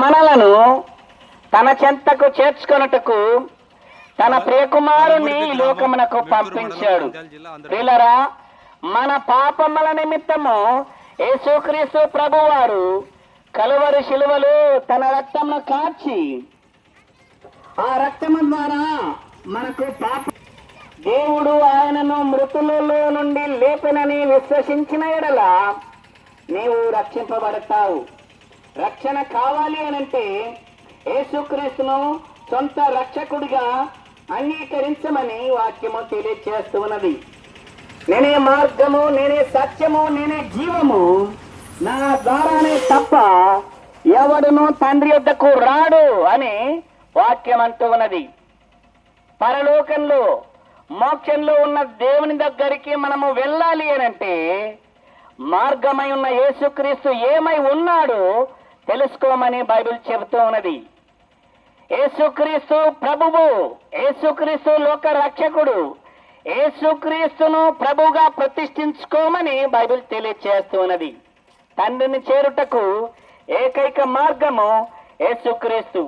మనలను తన చెంతకు చేర్చుకొనుటకు తన ప్రియకుమారుని ఈ లోకమునకు పంపించాడు. ప్రియులారా, మన పాపముల నిమిత్తము యేసుక్రీస్తు ప్రభువారు కలువరి శిలువలో తన రక్తమును కార్చి ఆ రక్తము ద్వారా మనకు పాప దేవుడు ఆయనను మృతులలో నుండి లేపినని విశ్వసించిన ఎడల నీవు రక్షింపబడతావు. రక్షణ కావాలి అనంటే యేసుక్రీస్తును సొంత రక్షకుడిగా అంగీకరించమని వాక్యము తెలియజేస్తూ ఉన్నది. నేనే మార్గము, నేనే సత్యము, నేనే జీవము, నా ద్వారానే తప్ప ఎవడును తండ్రి యొద్దకు రాడు అని వాక్యం అంటూ ఉన్నది. పరలోకంలో మోక్షంలో ఉన్న దేవుని దగ్గరికి మనము వెళ్ళాలి అనంటే మార్గమై ఉన్న యేసుక్రీస్తు ఏమై ఉన్నాడో తెలుసుకోమని బైబిల్ చెబుతూ ఉన్నది. యేసుక్రీస్తు ప్రభువు, యేసుక్రీస్తు లోక రక్షకుడు, యేసుక్రీస్తును ప్రభువుగా ప్రతిష్ఠించుకోమని బైబిల్ తెలియజేస్తూ ఉన్నది. తండ్రిని చేరుటకు ఏకైక మార్గము యేసుక్రీస్తు.